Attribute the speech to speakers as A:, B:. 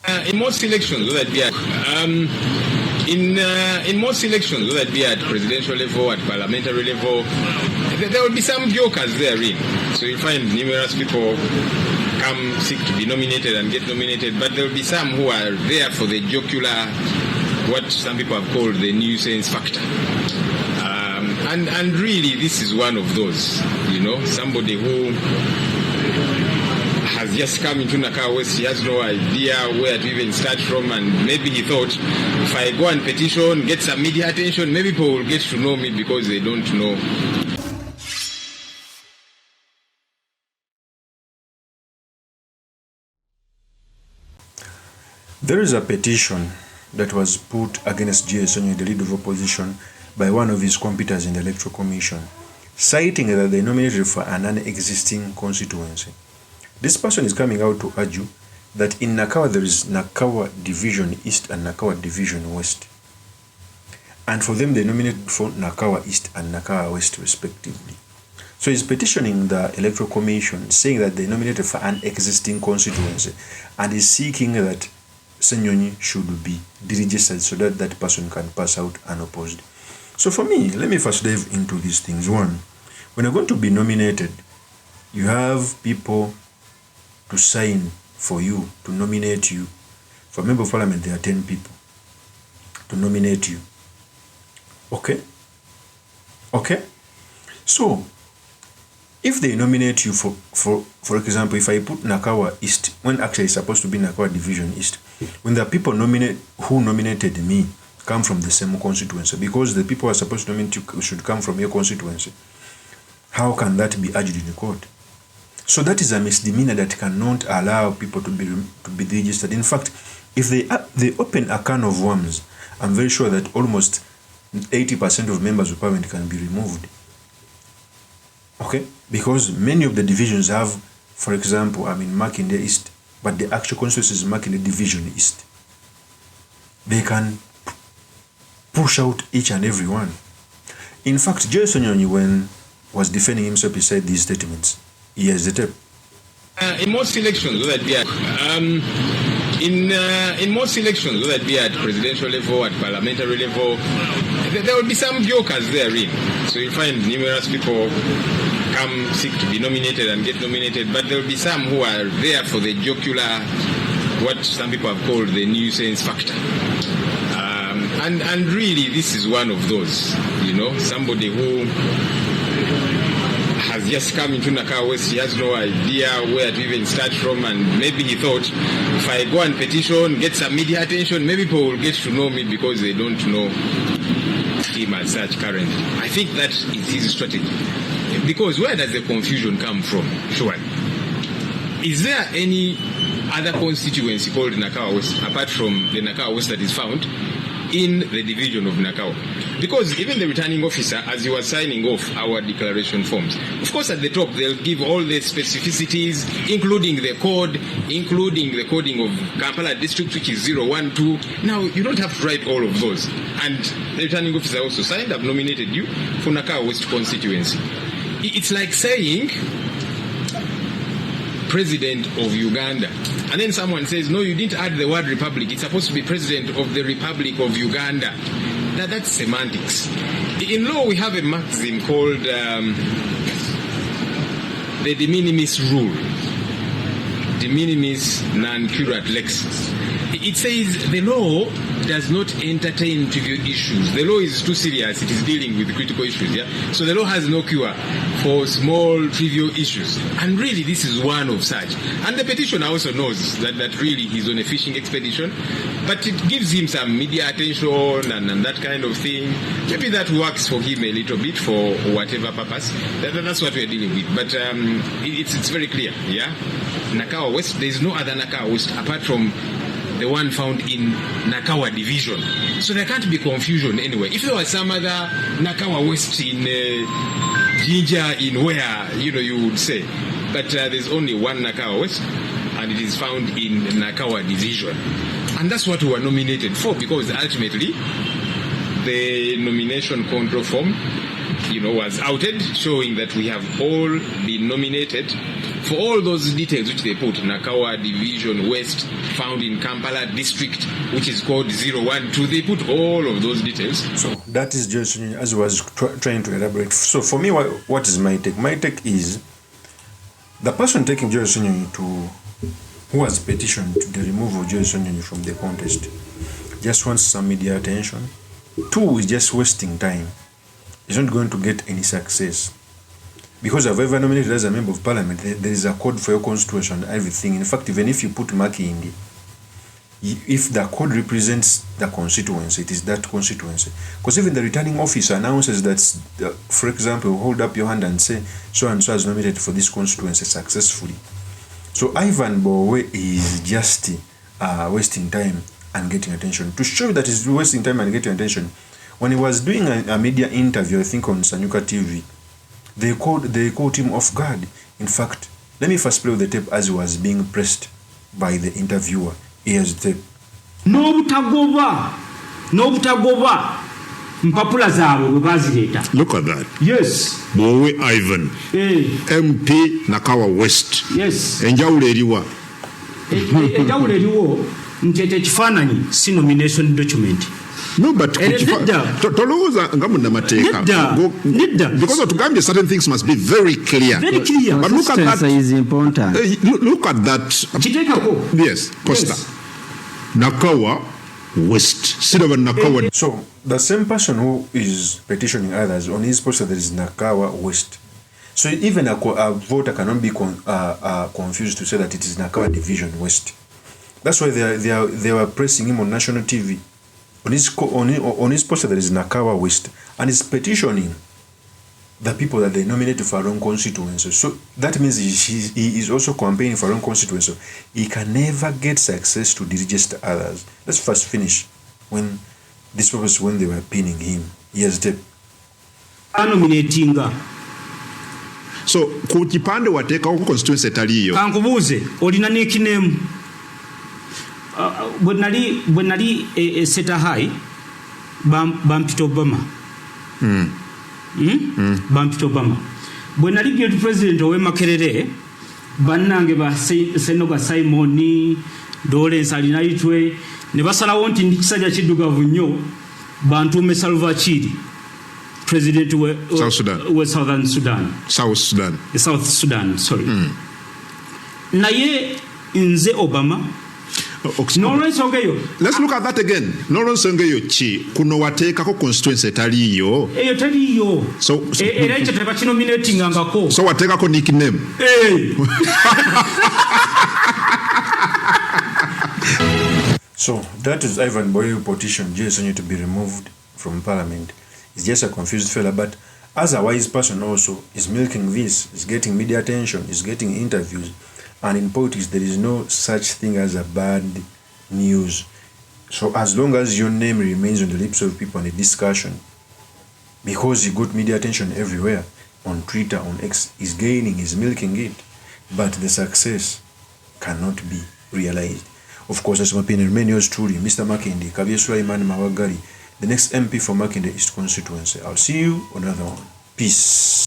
A: In most elections, whether it be at in most elections, whether it be at presidential level, at parliamentary level, there will be some jokers therein. So you'll find numerous people come seek to be nominated and get nominated, but there will be some who are there for the jocular, what some people have called the nuisance factor. And really, this is one of those, somebody who has just come into Nakawa West. He has no idea where to even start from, and maybe he thought, if I go and petition, get some media attention, maybe people will get to know me because they don't know.
B: There is a petition that was put against Ssenyonyi, the leader of opposition, by one of his competitors in the Electoral Commission, citing that they nominated for an non-existing constituency. This person is coming out to argue that in Nakawa there is Nakawa Division East and Nakawa Division West. And for them they nominated for Nakawa East and Nakawa West respectively. So he's petitioning the Electoral Commission saying that they nominated for an existing constituency and is seeking that Ssenyonyi should be deregistered so that that person can pass out unopposed. So for me, let me first dive into these things. One, when you're going to be nominated, you have people to sign for you, to nominate you. For member of parliament, there are 10 people to nominate you. Okay? So, if they nominate you for example, if I put Nakawa East, when actually it's supposed to be Nakawa Division East, when the people who nominated me come from the same constituency, because the people who are supposed to nominate you should come from your constituency, how can that be urged in the court? So that is a misdemeanor that cannot allow people to be registered. In fact, if they open a can of worms, I'm very sure that almost 80% of members of parliament can be removed. Okay? Because many of the divisions have, for example, Makinde East, but the actual constituency is Makinde Division East. They can push out each and every one. In fact, Ssenyonyi, when was defending himself, he said these statements. He has the tape.
A: In most elections, whether it be at in most elections, whether it be at presidential level, at parliamentary level, there will be some jokers therein. So you'll find numerous people come seek to be nominated and get nominated, but there will be some who are there for the jocular, what some people have called the nuisance factor. And really, this is one of those, somebody who has just come into Nakawa West. He has no idea where to even start from, and maybe he thought, if I go and petition, get some media attention, maybe people will get to know me because they don't know him as such currently. I think that is his strategy. Because where does the confusion come from? Sure. Is there any other constituency called Nakawa West apart from the Nakawa West that is found in the division of Nakawa? Because even the returning officer, as he was signing off our declaration forms, of course at the top they'll give all the specificities, including the code, including the coding of Kampala district, which is 012. Now, you don't have to write all of those. And the returning officer also signed up, nominated you for Nakawa West constituency. It's like saying President of Uganda, and then someone says, no, you didn't add the word Republic, it's supposed to be President of the Republic of Uganda. Now that's semantics. In law we have a maxim called the de minimis rule, de minimis non curat lex. It says the law does not entertain trivial issues. The law is too serious. It is dealing with critical issues. Yeah. So the law has no cure for small trivial issues. And really, this is one of such. And the petitioner also knows that really he's on a fishing expedition, but it gives him some media attention and that kind of thing. Maybe that works for him a little bit for whatever purpose. That's what we're dealing with. But it's very clear. Yeah. Nakawa West. There is no other Nakawa West apart from the one found in Nakawa Division. So there can't be confusion anyway. If there was some other Nakawa West in Jinja, in where, you would say. But there's only one Nakawa West, and it is found in Nakawa Division. And that's what we were nominated for, because ultimately the nomination control form, was outed, showing that we have all been nominated for all those details which they put, Nakawa Division West, found in Kampala district, which is called 012. They put all of those details.
B: So that is just as I was trying to elaborate. So for me, what is my take? My take is the person taking Joy Ssenyonyi who has petitioned to the removal of Joy Ssenyonyi from the contest just wants some media attention. 2 is just wasting time. He's not going to get any success. Because I've ever nominated as a member of parliament, there is a code for your constitution and everything. In fact, even if you put Makindi, if the code represents the constituency, it is that constituency. Because even the returning officer announces that, for example, hold up your hand and say, so and so has nominated for this constituency successfully. So Ivan Bowe is just wasting time and getting attention. To show that he's wasting time and getting attention, when he was doing a media interview, I think on Sanyuka TV, they caught him off guard. In fact, let me first play the tape as he was being pressed by the interviewer. Here's the tape.
C: N'obutagoba mpapula zaabwe bwe bazireeta.
D: Look at that.
C: Yes.
D: Bowe Ivan. MP Nakawa West.
C: Yes.
D: Enjawulo eriwa.
C: Enjawulo eriwo nti ekifaananyi si nomination document.
D: No, but tolowooza nga munnamateeka. Because otugambye certain things must be very clear.
C: Very clear.
D: But look at that.
E: Is important.
D: Look at that.
C: Kiteekako.
D: Yes, Costa. Yes. Nakawa West. Nakawa.
B: So the same person who is petitioning others, on his poster there is Nakawa West. So even a voter cannot be confused to say that it is Nakawa Division West. That's why they were pressing him on national TV. On his poster there is Nakawa West, and he's petitioning the people that they nominated for our own constituency. So that means he is also campaigning for our own constituency. He can never get success to register others. Let's first finish when they were pinning him. Here's the
C: nominatinga.
D: So ku kipande wateekawo ku constituency taliyo.
C: Kankubuuze olina n'ekinemu. Bwe nali Seta High bampita Obama. Bampita Obama. Bwe nali Guild President ow'e Makerere bannange ba Senoga Simon Lawrence Alinaitwe ne basalawo nti ndi kisajja kiddugavu nnyo bantuume Salva Kiir President
D: South Sudan.
C: South Sudan, sorry. Naye nze Obama.
D: Let's look at that again. Nsongeyo ki kuno wateekako constituency taliyo.
C: Eyo taliyo.
D: So
C: era ekyo tebakinominatingangako.
D: So wateekako nickname.
B: So that is Ivan Boye petition Joy Ssenyonyi to be removed from parliament. He's just a confused fella, but as a wise person also, is milking this, is getting media attention, is getting interviews. And in politics, there is no such thing as a bad news. So as long as your name remains on the lips of people in a discussion, because you got media attention everywhere, on Twitter, on X, is gaining, is milking it, but the success cannot be realized. Of course, as my opinion, remain yours truly, Mr. Makindi, Kabir Sulaiman Mawagari, the next MP for Makindi East constituency. I'll see you on another one. Peace.